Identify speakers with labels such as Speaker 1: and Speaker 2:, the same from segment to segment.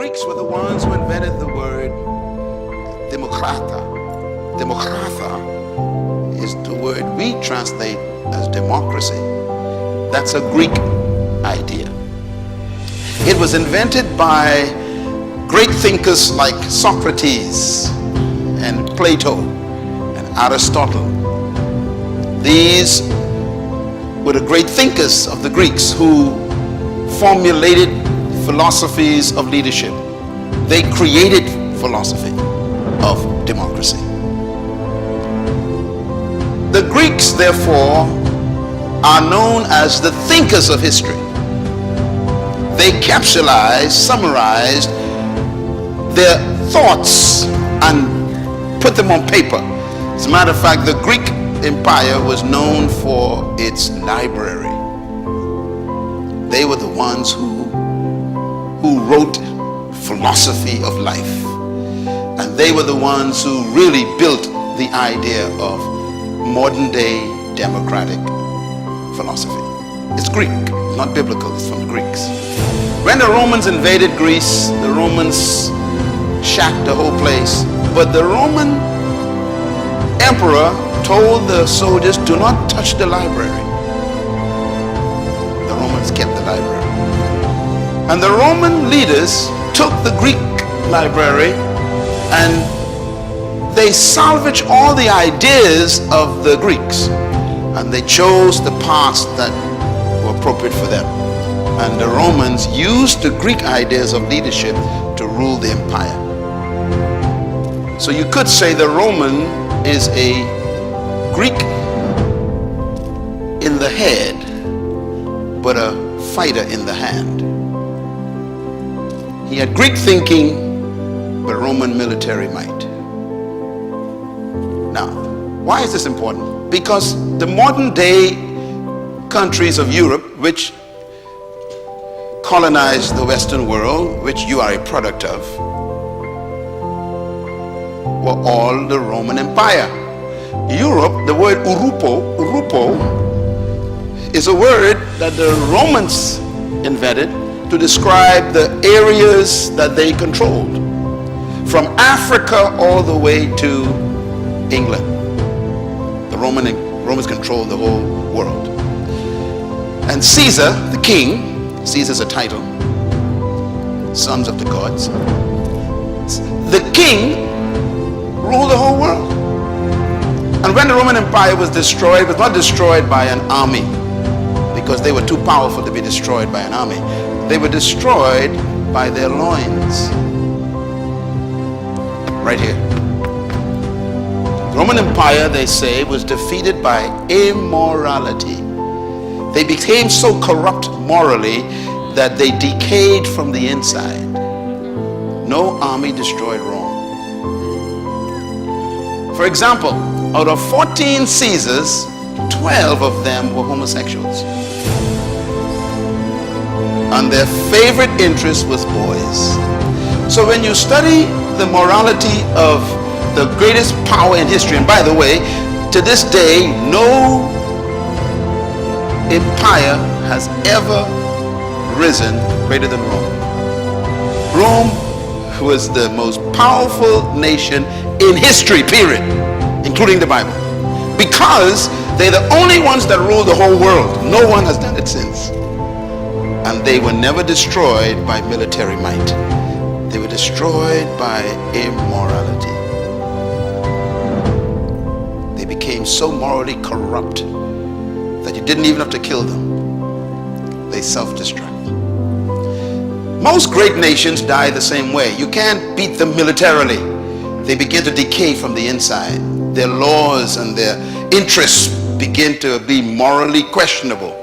Speaker 1: Greeks were the ones who invented the word demokrata. Demokrata is the word we translate as democracy. That's a Greek idea. It was invented by great thinkers like Socrates and Plato and Aristotle. These were the great thinkers of the Greeks who formulated philosophies of leadership. They created philosophy of democracy. The Greeks, therefore, are known as the thinkers of history. They capsulized, summarized their thoughts and put them on paper. As a matter of fact, the Greek Empire was known for its library. They were the ones who wrote philosophy of life. And they were the ones who really built the idea of modern day democratic philosophy. It's Greek, not biblical, it's from the Greeks. When the Romans invaded Greece, the Romans shacked the whole place. But the Roman emperor told the soldiers, do not touch the library. The Romans kept the library. And the Roman leaders took the Greek library and they salvaged all the ideas of the Greeks. And they chose the parts that were appropriate for them. And the Romans used the Greek ideas of leadership to rule the empire. So you could say the Roman is a Greek in the head, but a fighter in the hand. He had Greek thinking, but Roman military might. Now, why is this important? Because the modern day countries of Europe, which colonized the Western world, which you are a product of, were all the Roman Empire. Europe, the word urupo is a word that the Romans invented to describe the areas that they controlled, from Africa all the way to England. The Romans controlled the whole world. And Caesar, the king, Caesar's a title, sons of the gods, the king ruled the whole world. And when the Roman Empire was destroyed, it was not destroyed by an army, because they were too powerful to be destroyed by an army. They were destroyed by their loins. Right here. The Roman Empire, they say, was defeated by immorality. They became so corrupt morally that they decayed from the inside. No army destroyed Rome. For example, out of 14 Caesars, 12 of them were homosexuals. And their favorite interest was boys. So when you study the morality of the greatest power in history, and by the way, to this day, no empire has ever risen greater than Rome. Rome was the most powerful nation in history, period, including the Bible, because they're the only ones that rule the whole world. No one has done it since. And they were never destroyed by military might. They were destroyed by immorality. They became so morally corrupt that you didn't even have to kill them. They self-destruct. Most great nations die the same way. You can't beat them militarily. They begin to decay from the inside. Their laws and their interests begin to be morally questionable.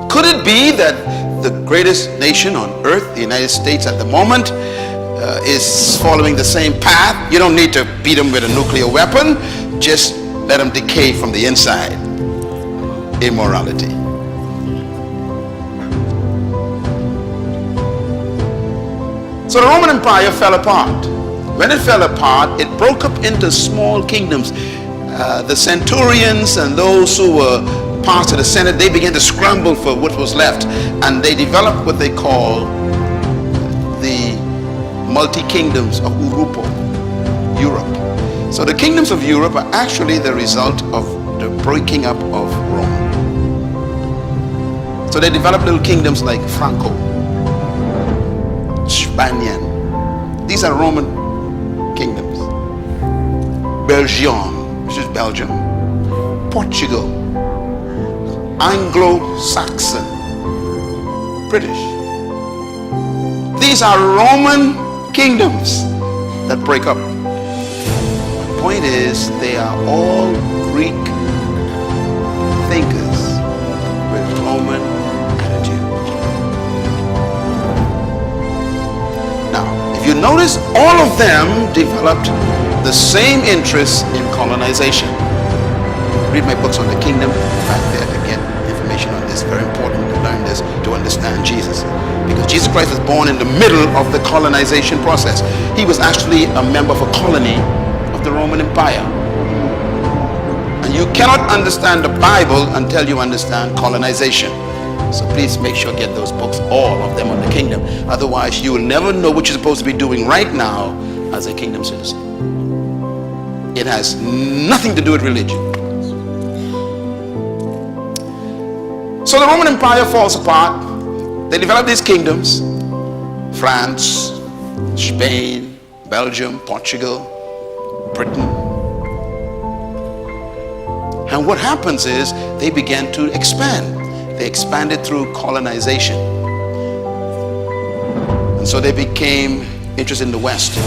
Speaker 1: Could it be that the greatest nation on earth, the United States at the moment, is following the same path? You don't need to beat them with a nuclear weapon. Just let them decay from the inside. Immorality. So the Roman Empire fell apart. When it fell apart, it broke up into small kingdoms. The centurions and those who were passed to the Senate, they began to scramble for what was left, and they developed what they call the multi-kingdoms of Europe. So the kingdoms of Europe are actually the result of the breaking up of Rome. So they developed little kingdoms like Franco, Spanian. These are Roman kingdoms. Belgium, which is Belgium. Portugal, Anglo-Saxon, British. These are Roman kingdoms that break up. The point is, they are all Greek thinkers with Roman attitude. Now, if you notice, all of them developed the same interest in colonization. Read my books on the kingdom back there to get information on this. Very important to learn this, to understand Jesus. Because Jesus Christ was born in the middle of the colonization process. He was actually a member of a colony of the Roman Empire. And you cannot understand the Bible until you understand colonization. So please make sure you get those books, all of them on the kingdom. Otherwise, you will never know what you're supposed to be doing right now as a kingdom citizen. It has nothing to do with religion. So the Roman Empire falls apart. They develop these kingdoms: France, Spain, Belgium, Portugal, Britain. And what happens is they began to expand. They expanded through colonization. And so they became interested in the West.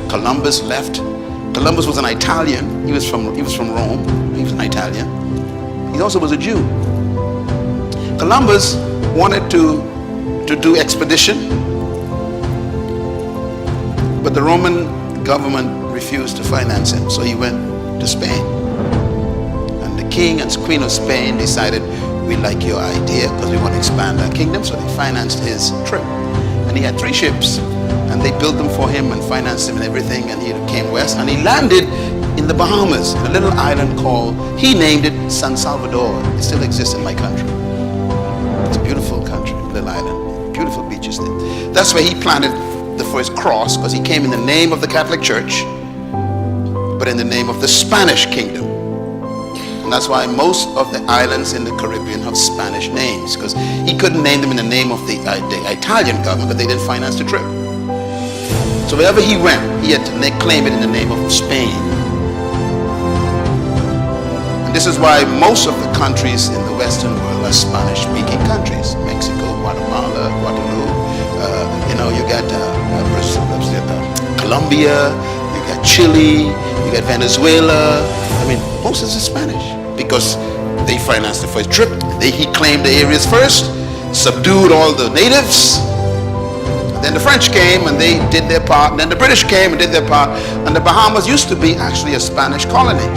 Speaker 1: Columbus left. Columbus was an Italian. He was from Rome. He was an Italian. He also was a Jew. Columbus wanted to do expedition, but the Roman government refused to finance him, so he went to Spain. And the king and queen of Spain decided, we like your idea because we want to expand our kingdom, so they financed his trip. And he had 3 ships, and they built them for him and financed him and everything, and he came west, and he landed in the Bahamas, in a little island called, he named it San Salvador. It still exists in my country. It's a beautiful country, little island, beautiful beaches there. That's where he planted the first cross, because he came in the name of the Catholic Church, but in the name of the Spanish kingdom. And that's why most of the islands in the Caribbean have Spanish names, because he couldn't name them in the name of the Italian government, but they didn't finance the trip. So wherever he went, he had to claim it in the name of Spain. And this is why most of the countries in the Western world are Spanish-speaking countries. Mexico, Guatemala, Guadeloupe, you got Colombia, you got Chile, you got Venezuela. I mean, most of it is Spanish, because they financed the first trip. He claimed the areas first, subdued all the natives. Then the French came and they did their part. And then the British came and did their part. And the Bahamas used to be actually a Spanish colony.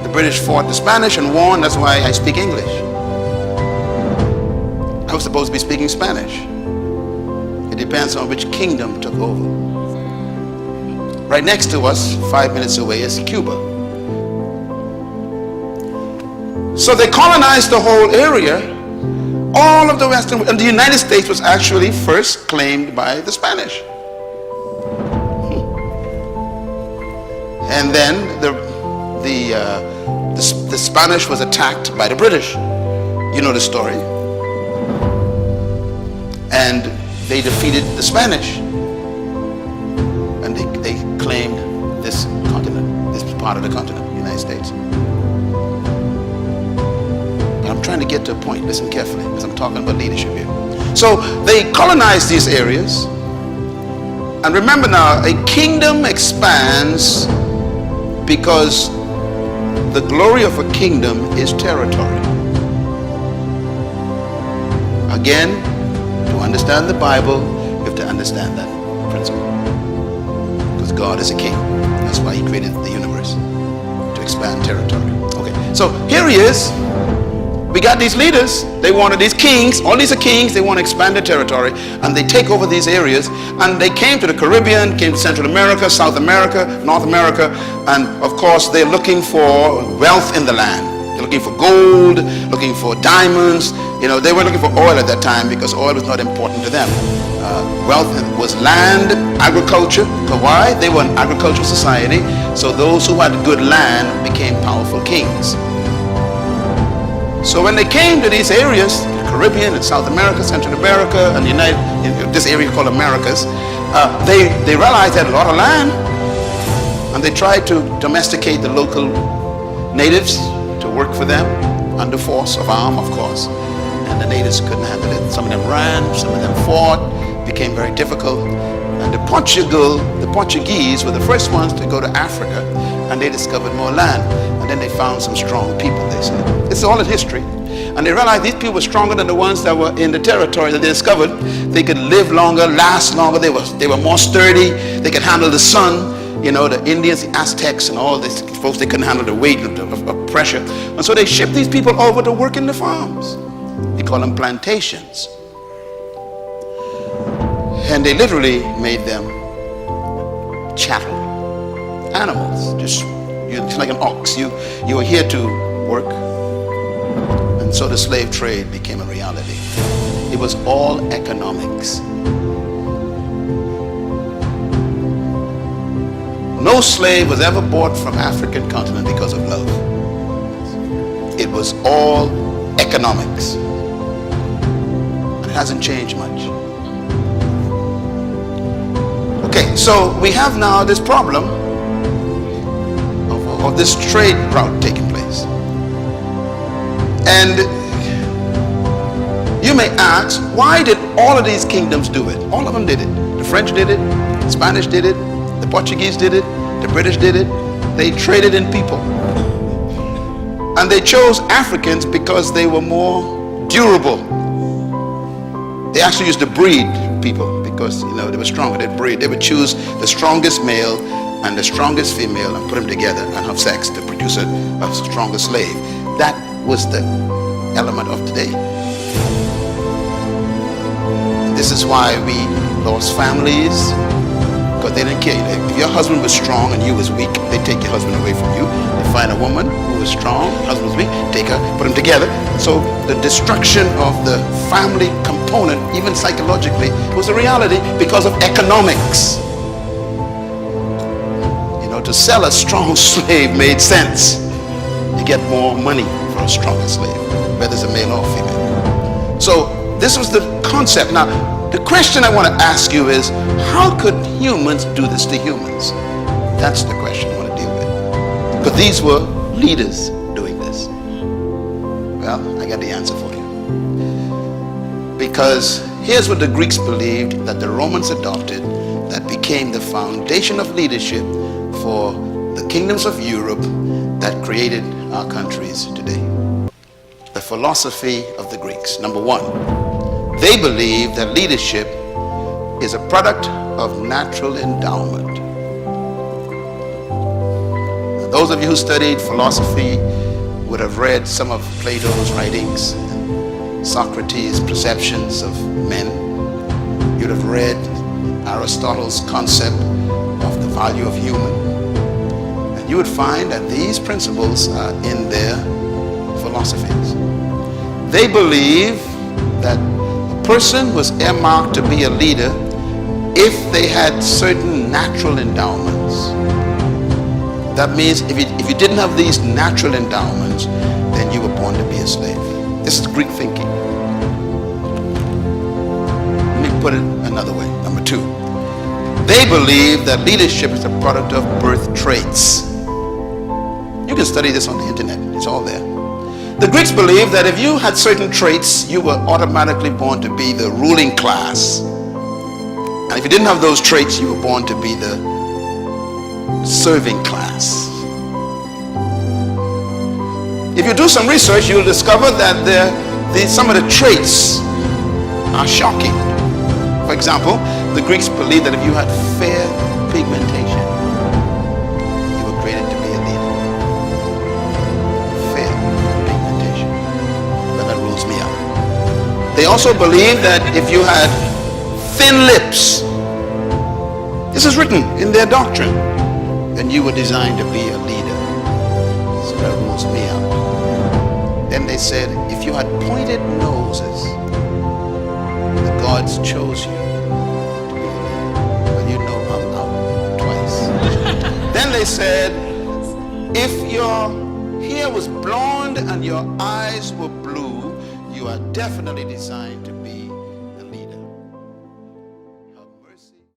Speaker 1: The British fought the Spanish and won. That's why I speak English. I was supposed to be speaking Spanish. It depends on which kingdom took over. Right next to us, 5 minutes away, is Cuba. So they colonized the whole area, all of the Western world. And the United States was actually first claimed by the Spanish. And then the Spanish was attacked by the British. You know the story. And they defeated the Spanish. And they claimed this continent, this part of the continent, the United States. But I'm trying to get to a point. Listen carefully, because I'm talking about leadership here. So they colonized these areas. And remember now, a kingdom expands because the glory of a kingdom is territory. Again, to understand the Bible, you have to understand that principle. Because God is a king. That's why he created the universe, to expand territory. Okay, so here he is. We got these leaders. They wanted these kings. All these are kings. They want to expand their territory. And they take over these areas. And they came to the Caribbean, came to Central America, South America, North America. And of course, they're looking for wealth in the land. They're looking for gold, looking for diamonds. You know, they weren't looking for oil at that time because oil was not important to them. Wealth was land, agriculture. So why? They were an agricultural society. So those who had good land became powerful kings. So when they came to these areas, the Caribbean and South America, Central America, and this area called Americas, they realized they had a lot of land, and they tried to domesticate the local natives to work for them under force of arm, of course. And the natives couldn't handle it. Some of them ran, some of them fought, became very difficult. And the Portuguese were the first ones to go to Africa, and they discovered more land. And then they found some strong people, they said. It's all in history. And they realized these people were stronger than the ones that were in the territory that they discovered. They could live longer, last longer. They were more sturdy. They could handle the sun. You know, the Indians, the Aztecs, and all these folks, they couldn't handle the weight of pressure. And so they shipped these people over to work in the farms. They call them plantations. And they literally made them chattel, animals. Just like an ox. You were here to work. And so the slave trade became a reality. It was all economics. No slave was ever bought from African continent because of love. It was all economics. It hasn't changed much. Okay, so we have now this problem of this trade route taking place. And you may ask, why did all of these kingdoms do it? All of them did it. The French did it, the Spanish did it, the Portuguese did it, the British did it. They traded in people. And they chose Africans because they were more durable. They actually used to breed people because, you know, they were stronger. They'd breed. They would choose the strongest male and the strongest female and put them together and have sex to produce a stronger slave. That was the element of today. This is why we lost families, because they didn't care. If your husband was strong and you was weak, they take your husband away from you. They find a woman who was strong, your husband was weak, take her, put them together. So the destruction of the family component, even psychologically, was a reality because of economics. You know, to sell a strong slave made sense. You get more money for a stronger slave, whether it's a male or female. So this was the concept. Now, the question I want to ask you is, how could humans do this to humans? That's the question I want to deal with. Because these were leaders doing this. Well, I got the answer for you. Because here's what the Greeks believed that the Romans adopted that became the foundation of leadership for the kingdoms of Europe that created our countries today. The philosophy of the Greeks. Number one, they believe that leadership is a product of natural endowment. Now, those of you who studied philosophy would have read some of Plato's writings, Socrates' perceptions of men. You'd have read Aristotle's concept of the value of human. And you would find that these principles are in their philosophies. They believe that a person was earmarked to be a leader if they had certain natural endowments. That means if you didn't have these natural endowments, then you were born to be a slave. This is Greek thinking. Let me put it another way. Number two, they believe that leadership is a product of birth traits. You can study this on the internet. It's all there. The Greeks believed that if you had certain traits, you were automatically born to be the ruling class. And if you didn't have those traits, you were born to be the serving class. If you do some research, you'll discover that some of the traits are shocking. For example, the Greeks believed that if you had fair pigmentation, you were created to be a leader. Fair pigmentation. But that rules me out. They also believed that if you had thin lips, this is written in their doctrine, then you were designed to be a leader. So that rules me out. Then they said, if you had pointed noses, the gods chose you. Well, you know I'm out twice. Then they said, if your hair was blonde and your eyes were blue, you are definitely designed to